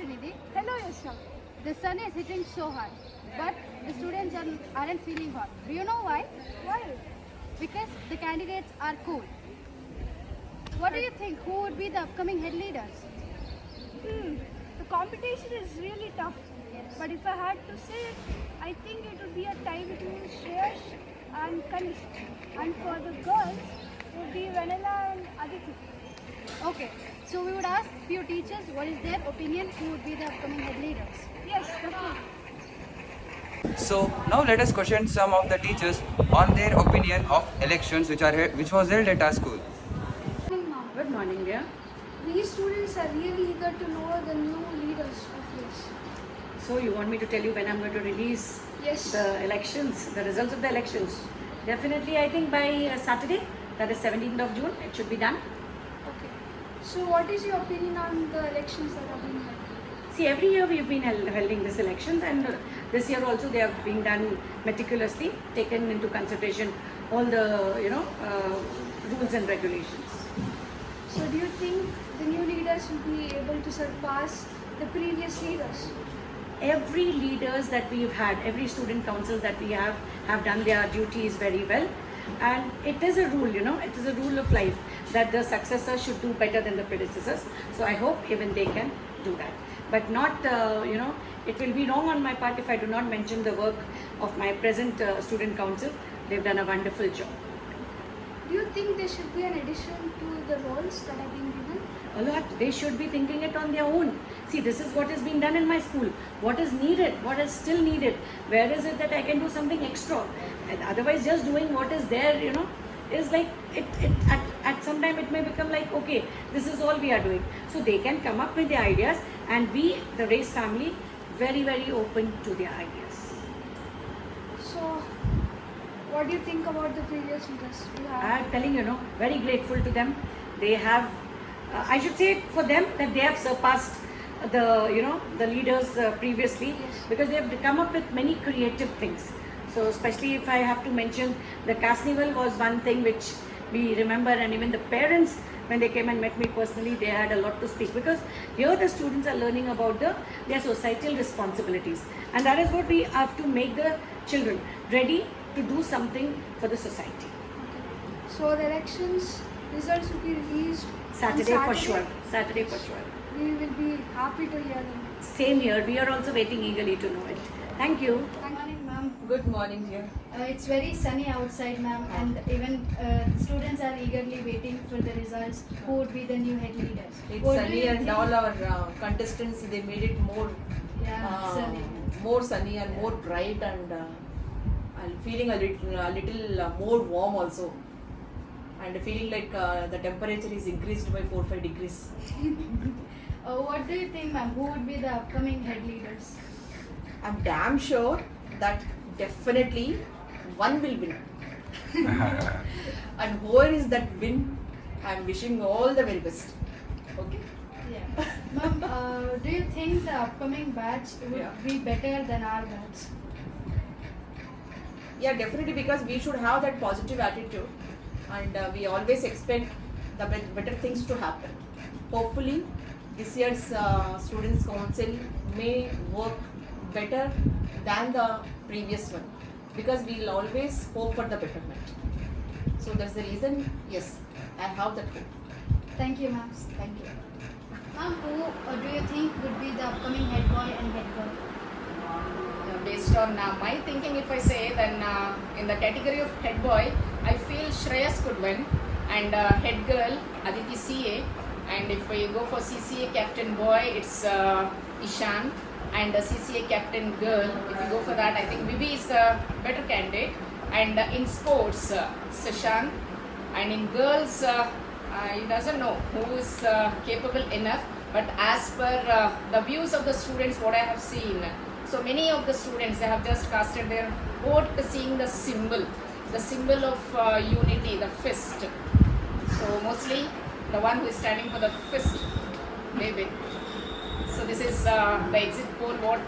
Srinidhi. Hello, Yasha. The sun is hitting so hard, but the students aren't feeling hot. Do you know why? Why? Because the candidates are cool. What do you think? Who would be the upcoming head leaders? The competition is really tough. Yes. But if I had to say it, I think it would be a tie between Shreyash and Kanishk. And for the girls, it would be Vanilla and Aditi. Okay, so we would ask few teachers what is their opinion, who would be the upcoming head leaders. Yes, definitely. So now let us question some of the teachers on their opinion of elections which was held at our school. Good morning, dear. We students are really eager to know the new leaders of this. So you want me to tell you when I'm going to release Yes. the elections, the results of the elections? Definitely, I think by Saturday, that is 17th of June, it should be done. Okay. So what is your opinion on the elections that are being held? See, every year we've been holding these elections, and this year also they are being done meticulously, taken into consideration all the rules and regulations. So do you think the new leaders will be able to surpass the previous leaders? Every leaders that we've had, every student councils that we have done their duties very well, and it is a rule, it is a rule of life that the successor should do better than the predecessors. So I hope even they can do that, but not it will be wrong on my part if I do not mention the work of my present student council. They've done a wonderful job. Do you think there should be an addition to the roles that are being given? A lot. They should be thinking it on their own. See, this is what is being done in my school. What is needed? What is still needed? Where is it that I can do something extra? And otherwise, just doing what is there, is like it. At some time, it may become like, okay, this is all we are doing. So they can come up with their ideas, and we, the race family, very very open to their ideas. So, what do you think about the previous leaders? I'm telling very grateful to them. They have, I should say for them that they have surpassed the leaders previously, Yes. because they have come up with many creative things. So especially if I have to mention, the carnival was one thing which we remember, and even the parents, when they came and met me personally, they had a lot to speak, because here the students are learning about their societal responsibilities, and that is what we have to make the children ready to do something for the society. So the elections results will be released on Saturday for sure. Saturday for sure. We will be happy to hear them. Same here. We are also waiting eagerly to know it. Thank you. Good morning, ma'am. Good morning, dear. It's very sunny outside, ma'am, and even students are eagerly waiting for the results. Who would be the new head leaders? It's What do sunny you and think? all our contestants, they made it more Sunny. more sunny and more bright, and I'm feeling a little more warm also, and feeling like the temperature is increased by 4-5 degrees. What do you think, ma'am? Who would be the upcoming head leaders? I'm damn sure that definitely one will win. And whoever is that win, I'm wishing all the very best. Okay? Yeah. Ma'am, do you think the upcoming batch would Yeah. be better than our batch? Yeah, definitely, because we should have that positive attitude, and we always expect the better things to happen. Hopefully, this year's Students' Council may work better than the previous one, because we will always hope for the betterment. So that's the reason, yes, I have that hope. Thank you, ma'am. Thank you. Ma'am, who do you think would be the upcoming head boy and head girl? Based on my thinking, if I say, then in the category of head boy, I feel Shreyas could win, and head girl Aditi CA, and if we go for CCA captain boy, it's Ishan, and CCA captain girl, if you go for that, I think Bibi is the better candidate, and in sports Sashank, and in girls he doesn't know who is capable enough, but as per the views of the students, what I have seen, so many of the students, they have just casted their vote seeing the symbol of unity, the fist. So mostly the one who is standing for the fist, they win. So this is the exit poll, what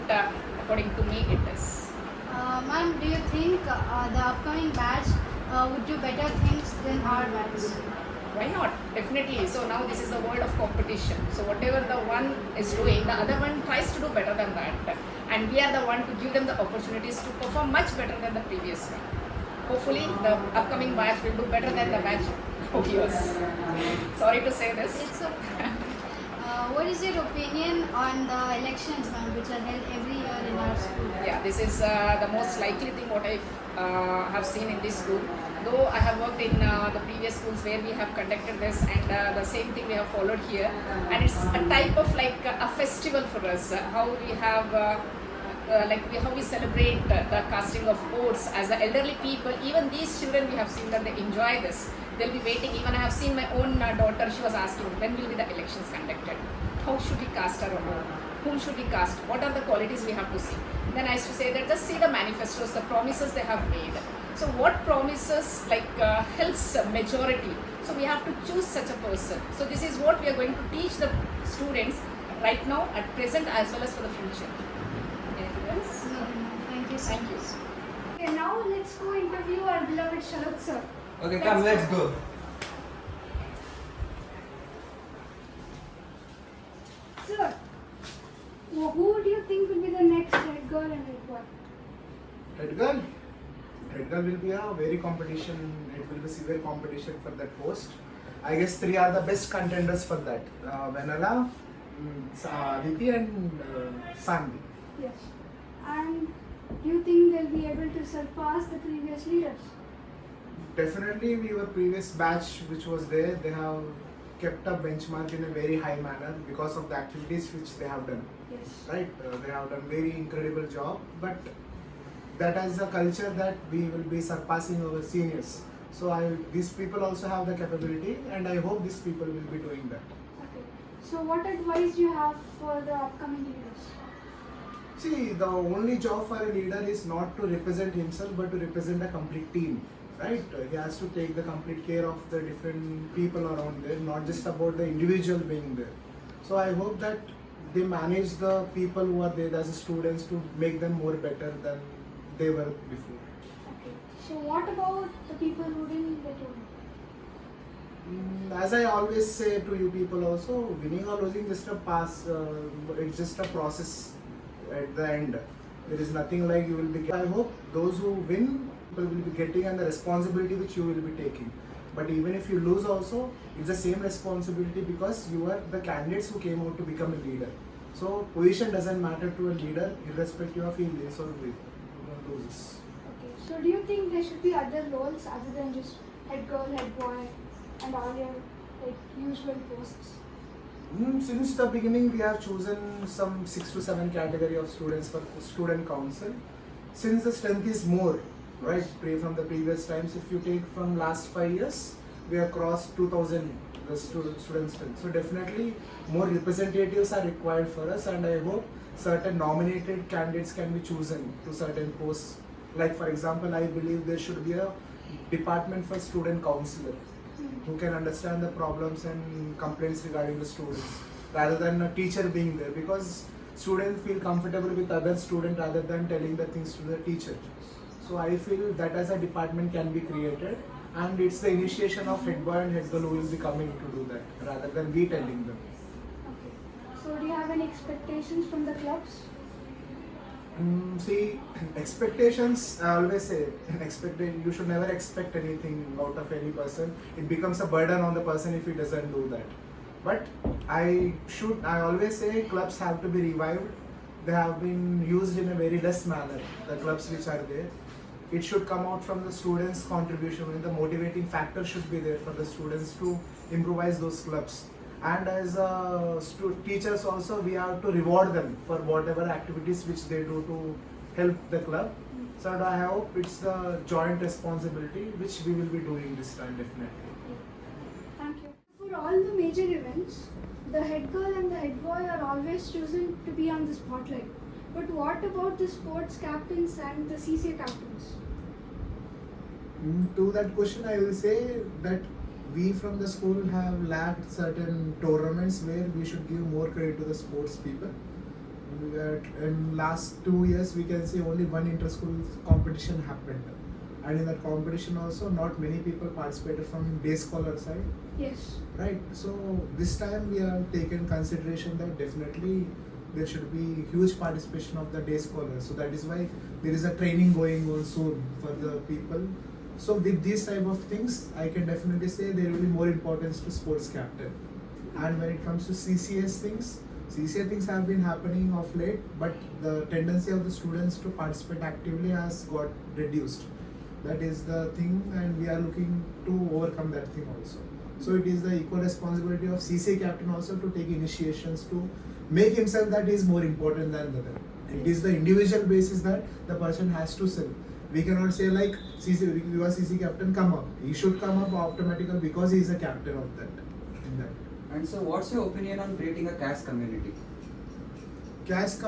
according to me it is. Ma'am, do you think the upcoming batch would do better things than our batch? why not? Definitely. So now this is the world of competition. So whatever the one is doing, the other one tries to do better than that. And we are the one to give them the opportunities to perform much better than the previous one. Hopefully the upcoming batch will do better than the batch of yours. Sorry to say this. It's okay. What is your opinion on the elections, ma'am, which are held every year in our school? Yeah, this is the most likely thing what I have seen in this school. Though I have worked in the previous schools where we have conducted this, and the same thing we have followed here, and it's a type of like a festival for us. How we have how we celebrate the casting of votes as the elderly people. Even these children, we have seen that they enjoy this. They'll be waiting. Even I have seen my own daughter. She was asking, when will be the elections conducted? How should we cast our vote? Whom should we cast? What are the qualities we have to see? Then I used to say that just see the manifestos, the promises they have made. So what promises helps majority? So we have to choose such a person. So this is what we are going to teach the students right now, at present, as well as for the future. Anything else? No, ma'am. Thank you so Thank you. much. Okay, now let's go interview our beloved Sharat sir. Okay, come, let's go. Sir, who do you think will be the next head girl and head boy? Head girl? Head girl will be a very competition, it will be severe competition for that post. I guess three are the best contenders for that. Vanilla, Aditi and Sandy. Yes. And do you think they'll be able to surpass the previous leaders? Definitely we were previous batch which was there, they have kept up benchmark in a very high manner because of the activities which they have done. Yes. Right? They have done very incredible job, but that is a culture that we will be surpassing our seniors. So these people also have the capability, and I hope these people will be doing that. Okay. So what advice do you have for the upcoming leaders? See, the only job for a leader is not to represent himself but to represent a complete team. Right? He has to take the complete care of the different people around there, not just about the individual being there. So I hope that they manage the people who are there as students to make them more better than they were before. Okay. So what about the people who didn't get on? As I always say to you people also, winning or losing just a pass, it's just a process at the end. There is nothing like you will be getting. I hope those who win will be getting and the responsibility which you will be taking. But even if you lose also, it's the same responsibility because you are the candidates who came out to become a leader. So position doesn't matter to a leader irrespective of he wins or loses. Okay. So do you think there should be other roles other than just head girl, head boy, and all your usual posts? Since the beginning, we have chosen some 6 to 7 category of students for student council. Since the strength is more, right, from the previous times, if you take from last 5 years, we have crossed 2000 the student strength. So definitely more representatives are required for us, and I hope certain nominated candidates can be chosen to certain posts. Like for example, I believe there should be a department for student counselor who can understand the problems and complaints regarding the students rather than a teacher being there, because students feel comfortable with other student rather than telling the things to the teacher. So I feel that as a department can be created, and it's the initiation of head boy and head girl who will be coming to do that rather than we telling them. Okay. So do you have any expectations from the clubs? See, expectations, I always say, you should never expect anything out of any person. It becomes a burden on the person if he doesn't do that. But I always say clubs have to be revived. They have been used in a very less manner, the clubs which are there. It should come out from the students' contribution, and the motivating factor should be there for the students to improvise those clubs. And as teachers also, we have to reward them for whatever activities which they do to help the club. So I hope it's the joint responsibility which we will be doing this time definitely. Thank you. For all the major events, the head girl and the head boy are always chosen to be on the spotlight. But what about the sports captains and the CCA captains? To that question, I will say that we from the school have lacked certain tournaments where we should give more credit to the sports people. In last 2 years, we can say only one inter-school competition happened. and in that competition also not many people participated from day scholar side, Yes. right? So this time we have taken consideration that definitely there should be huge participation of the day scholars. So that is why there is a training going on soon for the people. So with these type of things, I can definitely say there will be more importance to sports captain. And when it comes to CCA things have been happening of late, but the tendency of the students to participate actively has got reduced. That is the thing, and we are looking to overcome that thing also. So it is the equal responsibility of CCA captain also to take initiations to make himself that he is more important than the other. It is the individual basis that the person has to serve. We cannot say like CC, you are CC captain, come up. He should come up automatically because he is a captain of that. In that. And so, what's your opinion on creating a caste community? Caste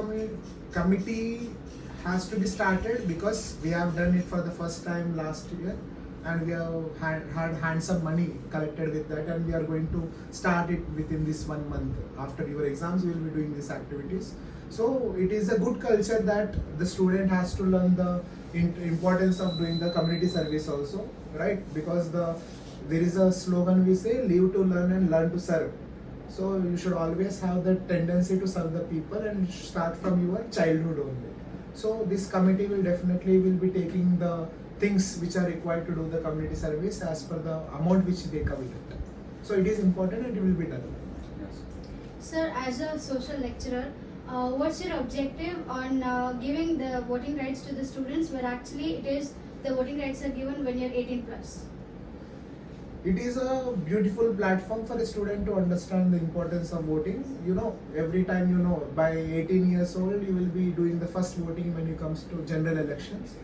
committee has to be started because we have done it for the first time last year, and we have had handsome money collected with that, and we are going to start it within this 1 month. After your exams, we will be doing these activities. So it is a good culture that the student has to learn the importance of doing the community service also, right? Because there is a slogan we say, live to learn and learn to serve. So you should always have the tendency to serve the people, and you should start from your childhood only. So this committee will be taking the things which are required to do the community service as per the amount which they committed. So it is important and it will be done. Yes. Sir, as a social lecturer, what's your objective on giving the voting rights to the students, where actually it is the voting rights are given when you're 18 plus? It is a beautiful platform for a student to understand the importance of voting. You know, every time by 18 years old, you will be doing the first voting when it comes to general elections.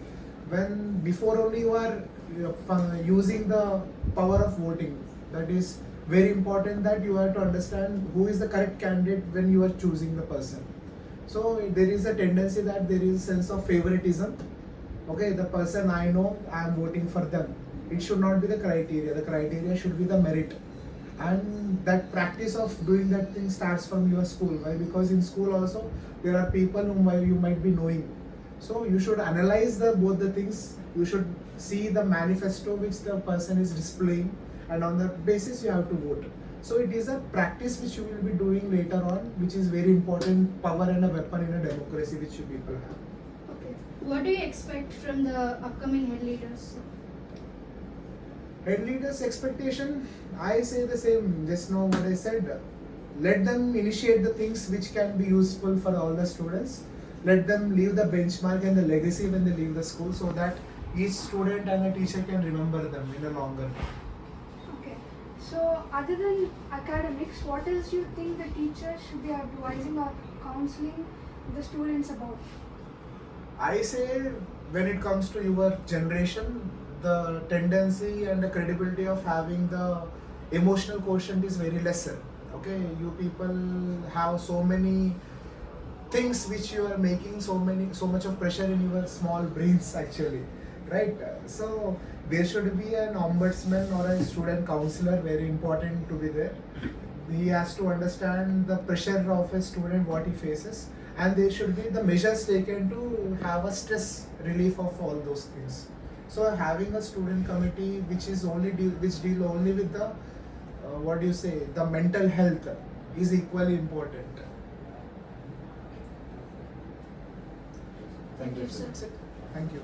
When before only you are using the power of voting, that is very important that you have to understand who is the correct candidate when you are choosing the person. So there is a tendency that there is a sense of favoritism. Okay, the person I know, I am voting for them. It should not be the criteria. The criteria should be the merit. And that practice of doing that thing starts from your school. Why? Because in school also there are people whom you might be knowing. So you should analyze both the things. You should see the manifesto which the person is displaying, and on that basis you have to vote. So it is a practice which you will be doing later on, which is very important power and a weapon in a democracy which you people have. Okay. What do you expect from the upcoming head leaders? Head leaders' expectation, I say the same, just now what I said. Let them initiate the things which can be useful for all the students. Let them leave the benchmark and the legacy when they leave the school, so that each student and a teacher can remember them in a longer term. Okay. So other than academics, what else do you think the teachers should be advising or counseling the students about? I say when it comes to your generation, the tendency and the credibility of having the emotional quotient is very lesser. Okay, you people have so many things which you are making so much of pressure in your small brains actually, right? So there should be an ombudsman or a student counselor, very important to be there. He has to understand the pressure of a student, what he faces, and there should be the measures taken to have a stress relief of all those things. So having a student committee which deal only with the the mental health is equally important. Thank you, sir. Thank you.